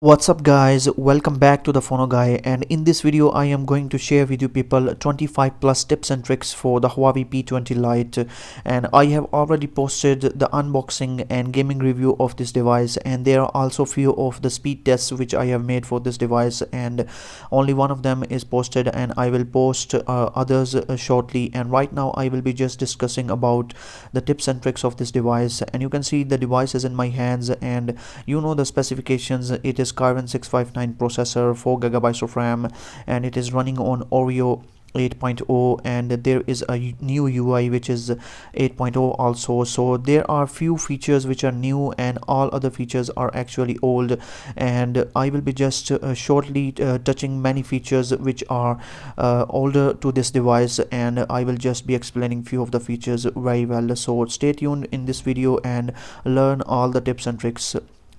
What's up guys, welcome back to the Phono Guy, and in this video I am going to share with you people 25 plus tips and tricks for the Huawei P20 Lite. And I have already posted the unboxing and gaming review of this device, and there are also few of the speed tests which I have made for this device, and only one of them is posted, and I will post others shortly. And right now I will be just discussing about the tips and tricks of this device. And you can see the device is in my hands, and you know the specifications. It is Kirin 659 processor, 4 gigabytes of RAM, and it is running on Oreo 8.0, and there is a new UI which is 8.0 also. So there are few features which are new and all other features are actually old, and I will be just shortly touching many features which are older to this device, and I will just be explaining few of the features very well. So stay tuned in this video and learn all the tips and tricks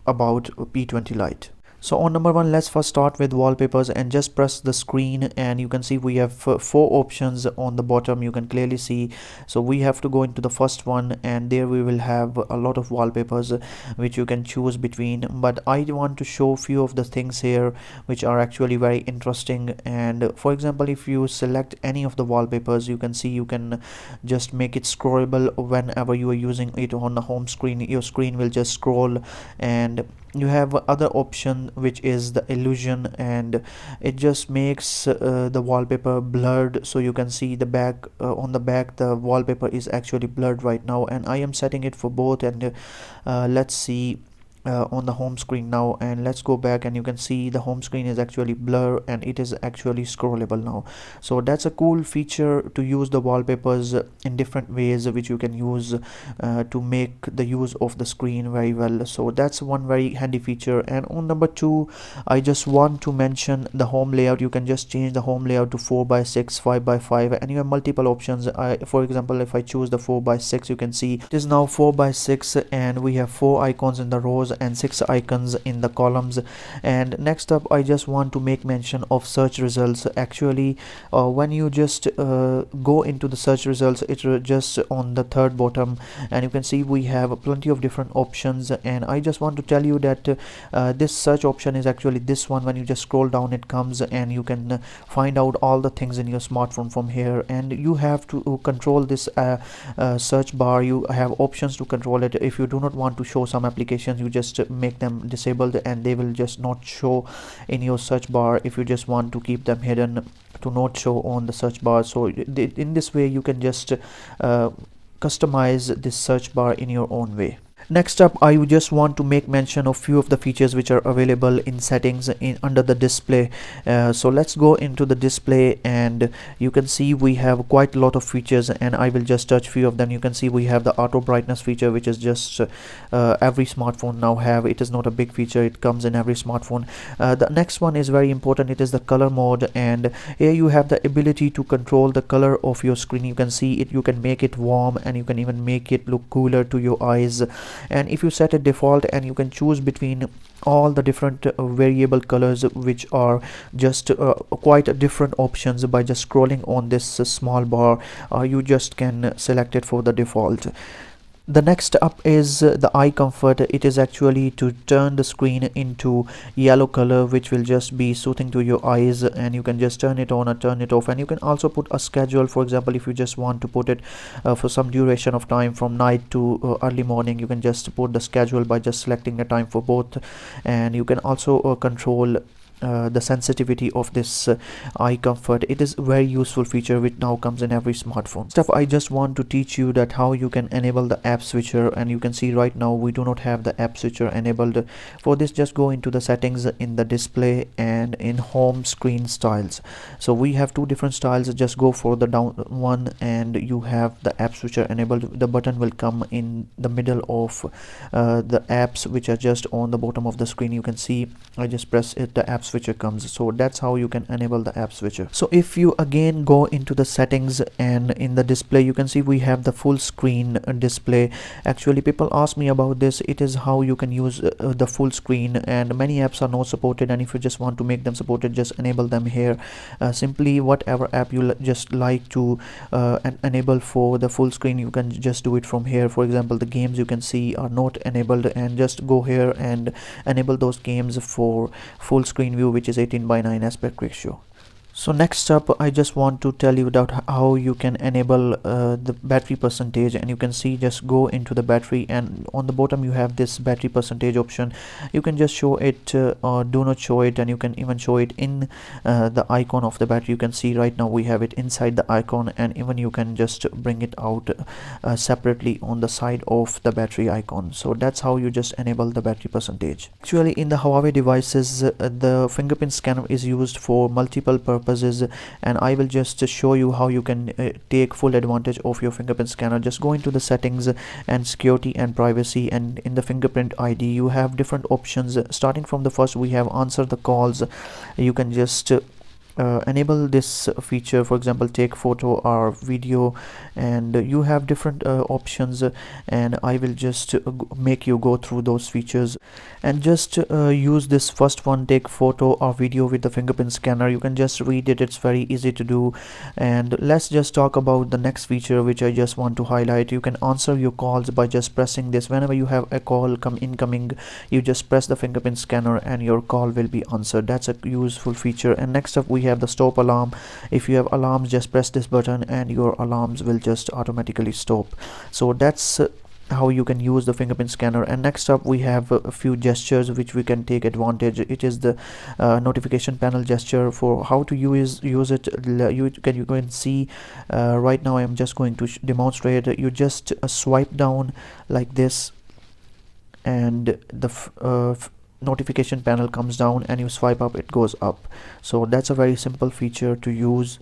about P20 Lite. So on number one, let's first start with wallpapers, and just press the screen, and you can see we have four options on the bottom. You can clearly see. So we have to go into the first one, and there we will have a lot of wallpapers which you can choose between, but I want to show few of the things here which are actually very interesting. And for example, if you select any of the wallpapers, you can see you can just make it scrollable. Whenever you are using it on the home screen, your screen will just scroll. And you have other option which is the illusion, and it just makes the wallpaper blurred. So you can see the back, on the back the wallpaper is actually blurred right now, and I am setting it for both. And let's see on the home screen now, and let's go back, and you can see the home screen is actually blur and it is actually scrollable now. So that's a cool feature to use the wallpapers in different ways which you can use to make the use of the screen very well. So that's one very handy feature. And on number two, I just want to mention the home layout. You can just change the home layout to 4:6, 5:5, and you have multiple options. For example, if I choose the 4:6, you can see it is now 4:6, and we have 4 icons in the rows and 6 icons in the columns. And next up, I just want to make mention of search results. Actually, when you just go into the search results, it's just on the third bottom, and you can see we have plenty of different options. And I just want to tell you that this search option is actually this one. When you just scroll down, it comes, and you can find out all the things in your smartphone from here. And you have to control this search bar. You have options to control it. If you do not want to show some applications, you just make them disabled, and they will just not show in your search bar. If you just want to keep them hidden to not show on the search bar, so in this way you can just customize this search bar in your own way. Next up, I just want to make mention of few of the features which are available in settings under the display. So let's go into the display, and you can see we have quite a lot of features, and I will just touch few of them. You can see we have the auto brightness feature, which is just every smartphone now have. It is not a big feature, it comes in every smartphone. The next one is very important. It is the color mode, and here you have the ability to control the color of your screen. You can see it, you can make it warm, and you can even make it look cooler to your eyes. And if you set a default, and you can choose between all the different variable colors which are just quite different options. By just scrolling on this small bar, you just can select it for the default. The next up is the eye comfort. It is actually to turn the screen into yellow color, which will just be soothing to your eyes, and you can just turn it on or turn it off. And you can also put a schedule. For example, if you just want to put it for some duration of time from night to early morning, you can just put the schedule by just selecting the time for both. And you can also control the sensitivity of this eye comfort. It is a very useful feature which now comes in every smartphone. Stuff I just want to teach you that how you can enable the app switcher, and you can see right now we do not have the app switcher enabled. For this, just go into the settings in the display and in home screen styles. So we have two different styles. Just go for the down one, and you have the app switcher enabled. The button will come in the middle of the apps which are just on the bottom of the screen. You can see I just press it, the app switcher comes. So that's how you can enable the app switcher. So if you again go into the settings, and in the display you can see we have the full screen display. Actually people ask me about this. It is how you can use the full screen, and many apps are not supported, and if you just want to make them supported, just enable them here. Simply whatever app you just like to enable for the full screen, you can just do it from here. For example, the games you can see are not enabled, and just go here and enable those games for full screen view, which is 18:9 aspect ratio. So next up, I just want to tell you about how you can enable the battery percentage, and you can see just go into the battery, and on the bottom you have this battery percentage option. You can just show it or do not show it, and you can even show it in the icon of the battery. You can see right now we have it inside the icon, and even you can just bring it out separately on the side of the battery icon. So that's how you just enable the battery percentage. Actually in the Huawei devices, the fingerprint scanner is used for multiple purposes, and I will just show you how you can take full advantage of your fingerprint scanner. Just go into the settings and security and privacy, and in the fingerprint ID you have different options. Starting from the first, we have answer the calls. You can just enable this feature, for example take photo or video, and you have different options, and I will just make you go through those features. And just use this first one, take photo or video with the fingerprint scanner. You can just read it, it's very easy to do. And let's just talk about the next feature which I just want to highlight. You can answer your calls by just pressing this. Whenever you have a call incoming, you just press the fingerprint scanner and your call will be answered. That's a useful feature. And next up we have the stop alarm. If you have alarms, just press this button and your alarms will just automatically stop. So that's how you can use the fingerprint scanner. And next up we have a few gestures which we can take advantage. It is the notification panel gesture. For how to use it, you can see right now I am just going to demonstrate. You just swipe down like this, and the notification panel comes down, and you swipe up, it goes up. So that's a very simple feature to use.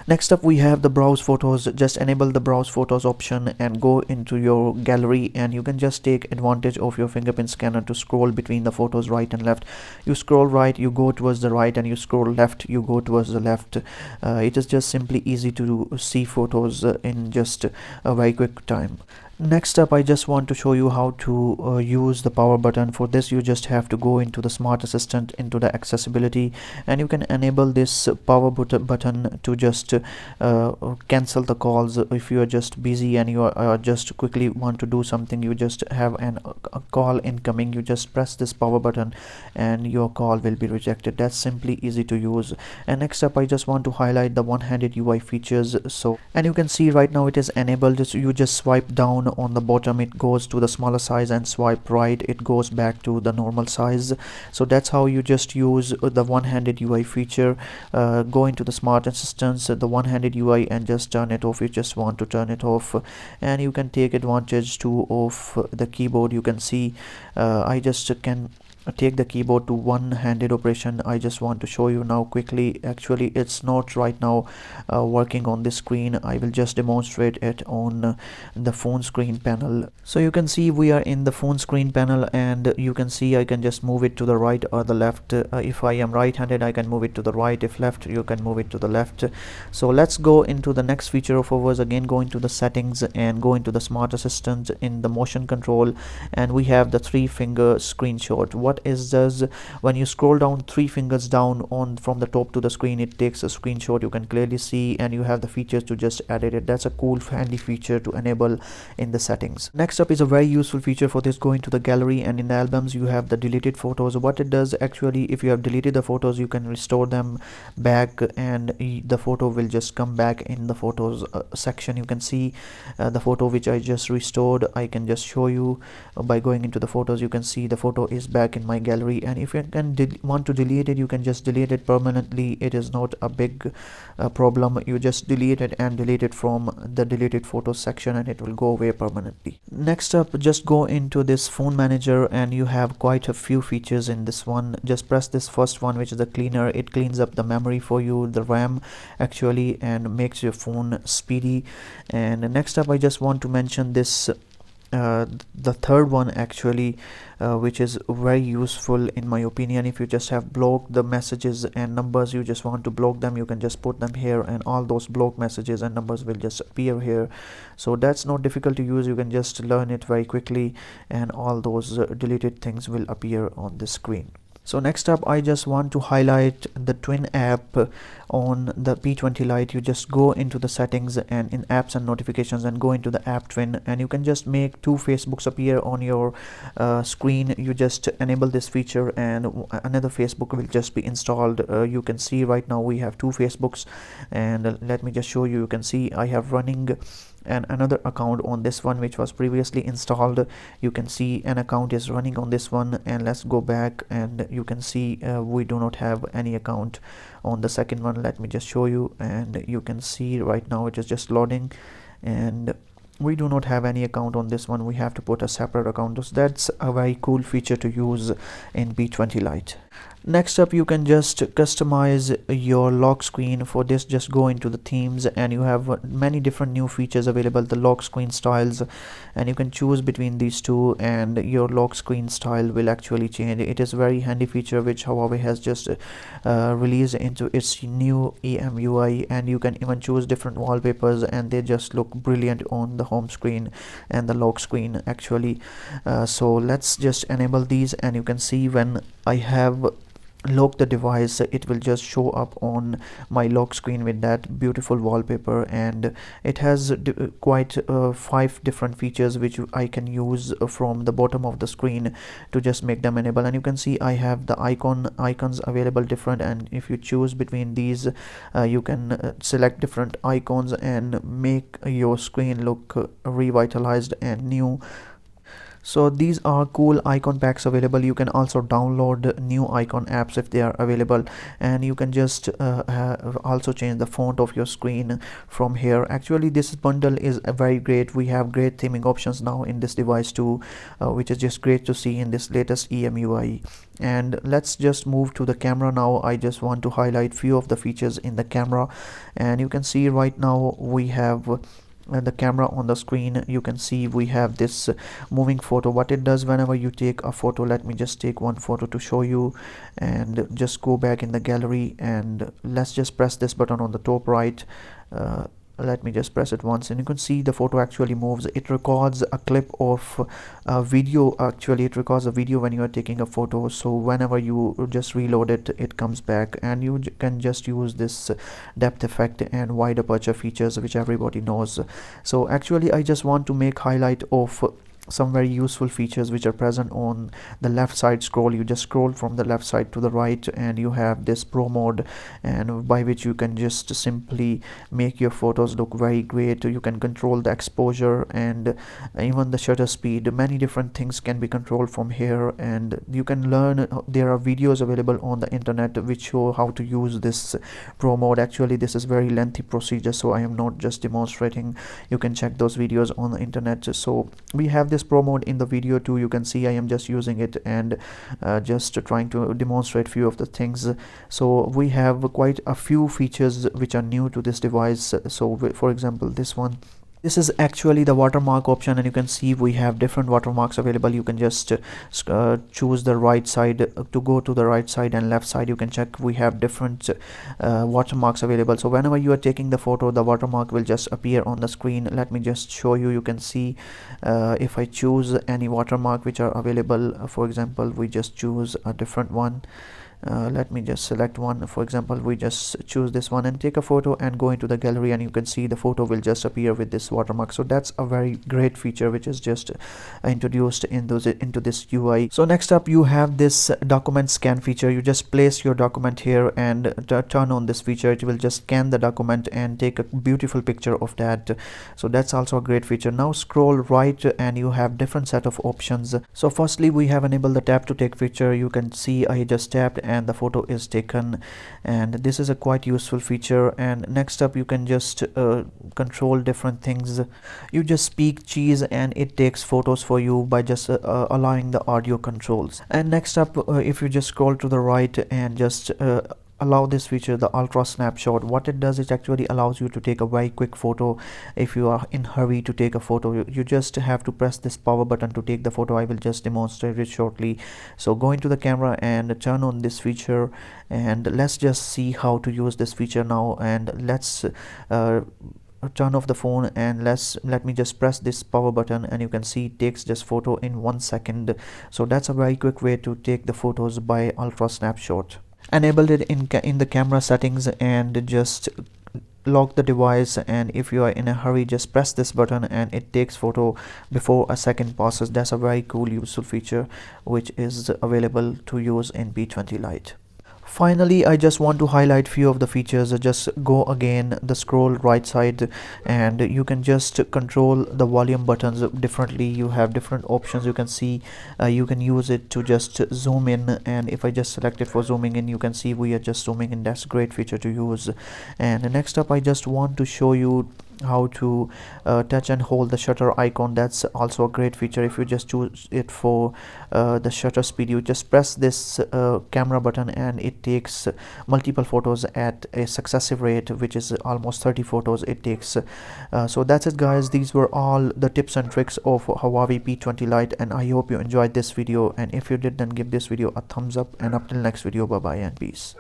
Next up we have the browse photos. Just enable the browse photos option and go into your gallery, and you can just take advantage of your fingerprint scanner to scroll between the photos right and left. You scroll right, you go towards the right, and you scroll left, you go towards the left. It is just simply easy to see photos in just a very quick time. Next up I just want to show you how to use the power button. For this you just have to go into the smart assistant, into the accessibility, and you can enable this power button to just cancel the calls. If you are just busy and you are just quickly want to do something, you just have a call incoming, you just press this power button and your call will be rejected. That's simply easy to use. And next up I just want to highlight the one-handed UI features. So, and you can see right now it is enabled. So you just swipe down on the bottom, it goes to the smaller size, and swipe right, it goes back to the normal size. So that's how you just use the one-handed UI feature. Go into the smart assistants, the one-handed UI, and just turn it off. You just want to turn it off, and you can take advantage too of the keyboard. You can see I just can take the keyboard to one-handed operation. I just want to show you now quickly. Actually it's not right now working on this screen. I will just demonstrate it on the phone screen panel. So you can see we are in the phone screen panel, and you can see I can just move it to the right or the left. If I am right-handed, I can move it to the right. If left, you can move it to the left. So let's go into the next feature of ours. Again, go into the settings and go into the smart assistant in the motion control, and we have the 3-finger screenshot. What is does when you scroll down 3 fingers down on from the top to the screen, it takes a screenshot. You can clearly see, and you have the features to just edit it. That's a cool handy feature to enable in the settings. Next up is a very useful feature for this. Go into the gallery, and in the albums you have the deleted photos. What it does, actually, if you have deleted the photos, you can restore them back, and the photo will just come back in the photos section. You can see the photo which I just restored. I can just show you by going into the photos. You can see the photo is back in my gallery, and if you can want to delete it, you can just delete it permanently. It is not a big problem. You just delete it and delete it from the deleted photos section, and it will go away permanently. Next up, just go into this phone manager, and you have quite a few features in this one. Just press this first one, which is the cleaner. It cleans up the memory for you, the RAM actually, and makes your phone speedy. And next up, I just want to mention this the third one actually, which is very useful in my opinion. If you just have blocked the messages and numbers, you just want to block them, you can just put them here and all those blocked messages and numbers will just appear here. So that's not difficult to use, you can just learn it very quickly and all those deleted things will appear on the screen. So next up, I just want to highlight the twin app on the P20 Lite. You just go into the settings and in apps and notifications and go into the app twin, and you can just make two Facebooks appear on your screen. You just enable this feature and another Facebook will just be installed. You can see right now we have two Facebooks, and let me just show you. You can see I have running and another account on this one which was previously installed. You can see an account is running on this one, and let's go back and you can see we do not have any account on the second one. Let me just show you, and you can see right now it is just loading and we do not have any account on this one. We have to put a separate account. So that's a very cool feature to use in P20 Lite. Next up, you can just customize your lock screen. For this, just go into the themes and you have many different new features available, the lock screen styles, and you can choose between these two and your lock screen style will actually change. It is a very handy feature which Huawei has just released into its new EMUI, and you can even choose different wallpapers and they just look brilliant on the home screen and the lock screen actually. So let's just enable these, and you can see when I have lock the device, it will just show up on my lock screen with that beautiful wallpaper, and it has quite 5 different features which I can use from the bottom of the screen to just make them enable. And you can see I have the icons available different, and if you choose between these you can select different icons and make your screen look revitalized and new. So these are cool icon packs available. You can also download new icon apps if they are available, and you can just also change the font of your screen from here. Actually, this bundle is very great. We have great theming options now in this device too, which is just great to see in this latest EMUI. And let's just move to the camera now. I just want to highlight few of the features in the camera, and you can see right now we have the camera on the screen. You can see we have this moving photo. What it does whenever you take a photo, let me just take one photo to show you, and just go back in the gallery and let's just press this button on the top right. Let me just press it once and you can see the photo actually moves. It records a clip of a video. Actually, it records a video when you are taking a photo, so whenever you just reload it, it comes back, and you can just use this depth effect and wide aperture features which everybody knows. So actually I just want to make highlight of some very useful features which are present on the left side scroll. You just scroll from the left side to the right and you have this pro mode, and by which you can just simply make your photos look very great. You can control the exposure and even the shutter speed. Many different things can be controlled from here, and you can learn. There are videos available on the internet which show how to use this pro mode. Actually, this is very lengthy procedure, so I am not just demonstrating. You can check those videos on the internet. So we have this pro mode in the video too. You can see I am just using it and just trying to demonstrate few of the things. So we have quite a few features which are new to this device. So for example, this is actually the watermark option, and you can see we have different watermarks available. You can just choose the right side to go to the right side, and left side you can check. We have different watermarks available, so whenever you are taking the photo, the watermark will just appear on the screen. Let me just show you. You can see if I choose any watermark which are available, for example, we just choose a different one. Let me just select one. For example, we just choose this one and take a photo and go into the gallery, and you can see the photo will just appear with this watermark. So that's a very great feature which is just introduced into this UI. So next up, you have this document scan feature. You just place your document here and turn on this feature. It will just scan the document and take a beautiful picture of that. So that's also a great feature. Now scroll right and you have different set of options. So firstly, we have enabled the tap to take picture. You can see I just tapped and the photo is taken, and this is a quite useful feature. And next up, you can just control different things. You just speak cheese and it takes photos for you by just allowing the audio controls. And next up, if you just scroll to the right and just allow this feature, the ultra snapshot. What it does, it actually allows you to take a very quick photo. If you are in hurry to take a photo, you just have to press this power button to take the photo. I will just demonstrate it shortly. So go into the camera and turn on this feature, and let's just see how to use this feature now. And let's turn off the phone, and let me just press this power button, and you can see it takes this photo in 1 second. So that's a very quick way to take the photos by ultra snapshot. Enabled it in the camera settings, and just lock the device, and if you are in a hurry, just press this button and it takes photo before a second passes. That's a very cool useful feature which is available to use in P20 Lite. Finally, I just want to highlight few of the features. Just go again the scroll right side, and you can just control the volume buttons differently. You have different options. You can see you can use it to just zoom in, and if I just select it for zooming in, you can see we are just zooming in. That's a great feature to use. And next up, I just want to show you how to touch and hold the shutter icon. That's also a great feature. If you just choose it for the shutter speed, you just press this camera button, and it takes multiple photos at a successive rate, which is almost 30 photos it takes. So that's it, guys. These were all the tips and tricks of Huawei P20 Lite, and I hope you enjoyed this video. And if you did, then give this video a thumbs up, and up till next video, bye bye and peace.